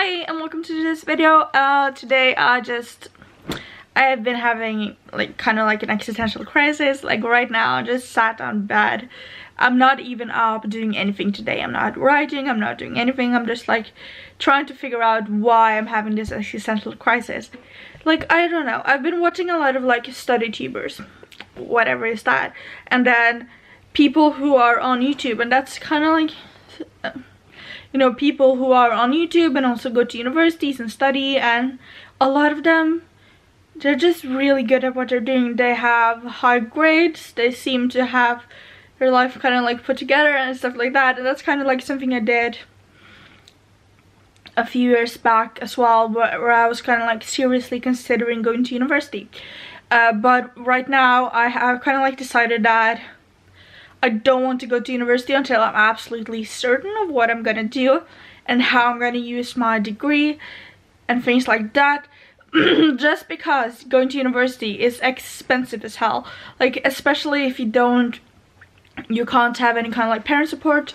Hi and welcome to this video. Today I've been having kind of like an existential crisis. Like right now I just sat on bed. I'm not even up doing anything today. I'm not writing, I'm not doing anything. I'm just like trying to figure out why I'm having this existential crisis. Like, I don't know, I've been watching a lot of like study tubers, whatever is that, and then people who are on YouTube, and that's kind of like you know, people who are on YouTube and also go to universities and study, and a lot of them, they're just really good at what they're doing. They have high grades, they seem to have their life kind of like put together and stuff like that. And that's kind of like something I did a few years back as well, where I was kind of like seriously considering going to university. But right now I have kind of like decided that I don't want to go to university until I'm absolutely certain of what I'm gonna do and how I'm gonna use my degree and things like that. Just because going to university is expensive as hell. Like, especially if you can't have any kind of like parent support.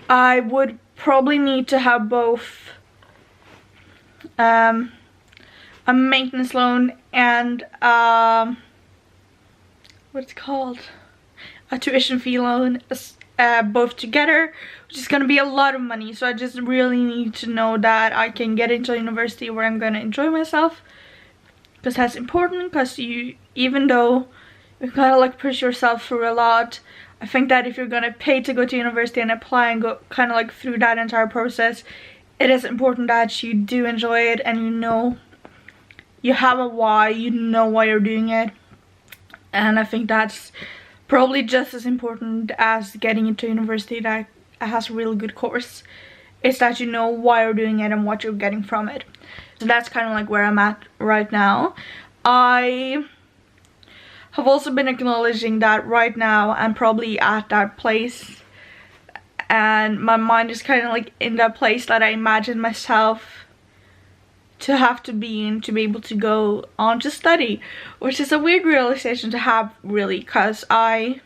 I would probably need to have both a maintenance loan and what's it called? A tuition fee loan, both together, which is gonna be a lot of money. So I just really need to know that I can get into a university where I'm gonna enjoy myself, because that's important. Because even though you gotta like push yourself through a lot, I think that if you're gonna pay to go to university and apply and go kind of like through that entire process, it is important that you do enjoy it and you know you have a why, you know why you're doing it. And I think that's probably just as important as getting into university that has a really good course, is that you know why you're doing it and what you're getting from it. So that's kind of like where I'm at right now. I have also been acknowledging that right now I'm probably at that place, and my mind is kind of like in that place that I imagine myself to have to be in to be able to go on to study, which is a weird realization to have, really, because as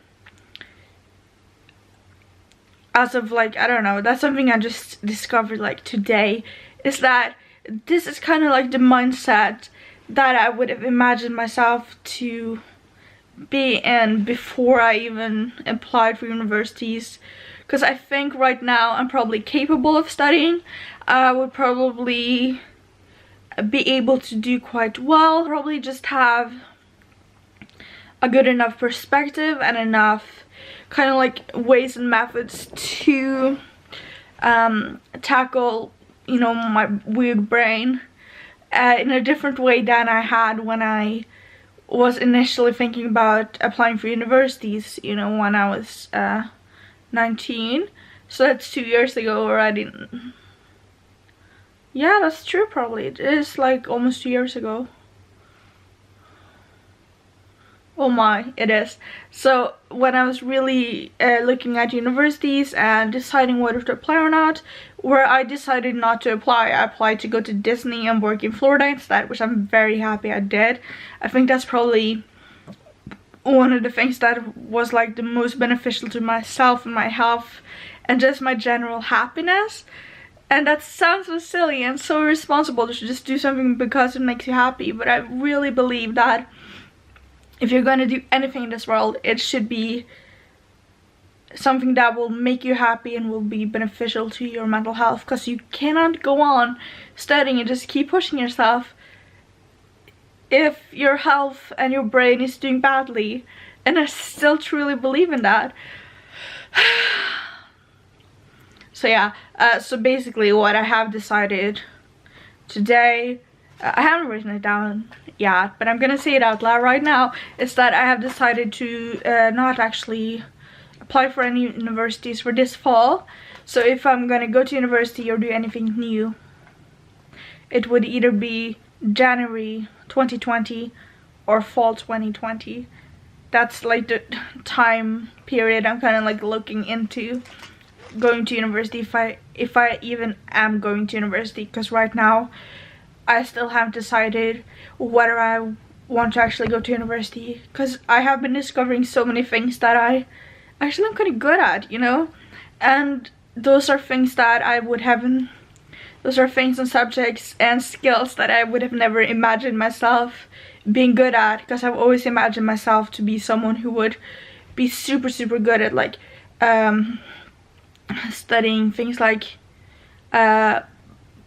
of like, I don't know, that's something I just discovered like today, is that this is kind of like the mindset that I would have imagined myself to be in before I even applied for universities. Because I think right now I'm probably capable of studying. I would probably be able to do quite well, probably just have a good enough perspective and enough kind of like ways and methods to tackle, you know, my weird brain in a different way than I had when I was initially thinking about applying for universities, you know, when I was 19. So that's 2 years ago already. Yeah, that's true, probably. It is like almost 2 years ago. Oh my, it is. So when I was really looking at universities and deciding whether to apply or not, where I decided not to apply, I applied to go to Disney and work in Florida instead, which I'm very happy I did. I think that's probably one of the things that was like the most beneficial to myself and my health and just my general happiness. And that sounds so silly and so irresponsible to just do something because it makes you happy, but I really believe that if you're going to do anything in this world, it should be something that will make you happy and will be beneficial to your mental health. Because you cannot go on studying and just keep pushing yourself if your health and your brain is doing badly. And I still truly believe in that. So yeah, so basically what I have decided today, I haven't written it down yet, but I'm gonna say it out loud right now, is that I have decided to not actually apply for any universities for this fall. So if I'm gonna go to university or do anything new, it would either be January 2020 or fall 2020. That's like the time period I'm kind of like looking into going to university, if I even am going to university, because right now I still haven't decided whether I want to actually go to university, because I have been discovering so many things that I actually am kind of good at, you know, and those are things that I would haven't those are things and subjects and skills that I would have never imagined myself being good at, because I've always imagined myself to be someone who would be super good at like studying things like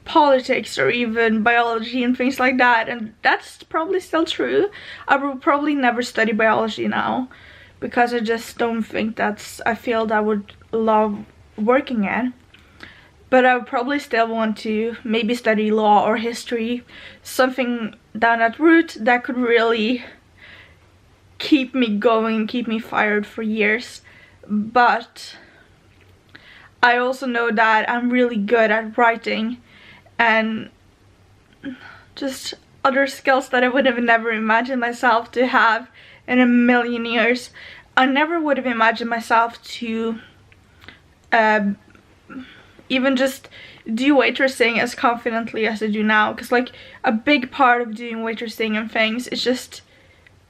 politics or even biology and things like that, and that's probably still true. I will probably never study biology now because I just don't think that's a field I would love working in. But I would probably still want to maybe study law or history, something down that route that could really keep me going, keep me fired for years. But I also know that I'm really good at writing and just other skills that I would have never imagined myself to have in a million years. I never would have imagined myself to even just do waitressing as confidently as I do now, because like a big part of doing waitressing and things is just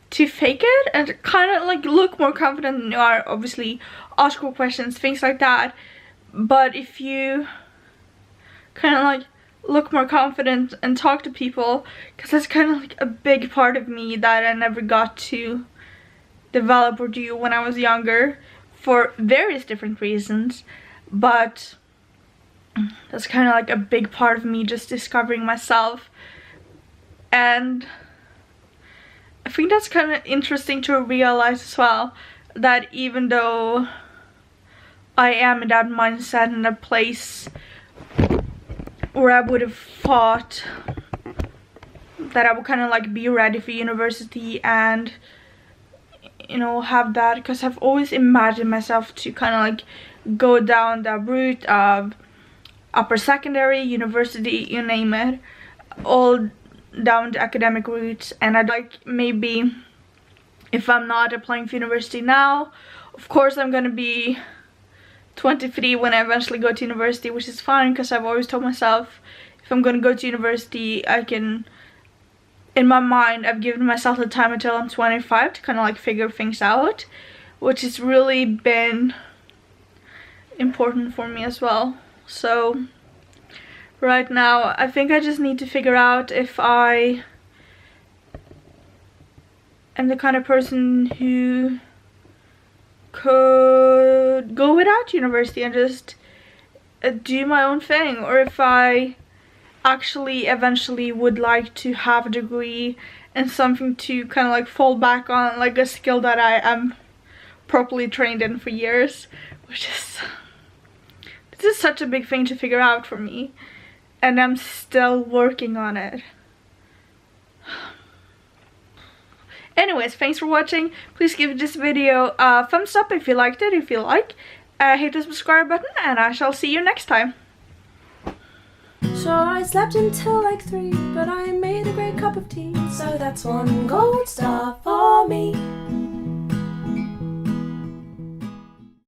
to fake it and kind of like look more confident than you are. Obviously ask cool questions, things like that, but if you kind of like look more confident and talk to people, because that's kind of like a big part of me that I never got to develop or do when I was younger for various different reasons, but that's kind of like a big part of me, just discovering myself. And I think that's kind of interesting to realize as well, that even though I am in that mindset and a place where I would have thought that I would kind of like be ready for university and, you know, have that, because I've always imagined myself to kind of like go down that route of upper secondary, university, you name it, all down the academic routes. And I'd like, maybe if I'm not applying for university now, of course I'm gonna be 23 when I eventually go to university, which is fine, because I've always told myself if I'm gonna go to university, I can, in my mind, I've given myself the time until I'm 25 to kind of like figure things out, which has really been important for me as well. So right now I think I just need to figure out if I am the kind of person who could go without university and just do my own thing, or if I actually eventually would like to have a degree and something to kind of like fall back on, like a skill that I am properly trained in for years, which is, this is such a big thing to figure out for me, and I'm still working on it. Anyways, thanks for watching. Please give this video a thumbs up if you liked it, if you like. Hit the subscribe button, and I shall see you next time. Sure, I slept until like 3, but I made a great cup of tea, so that's one gold star for me.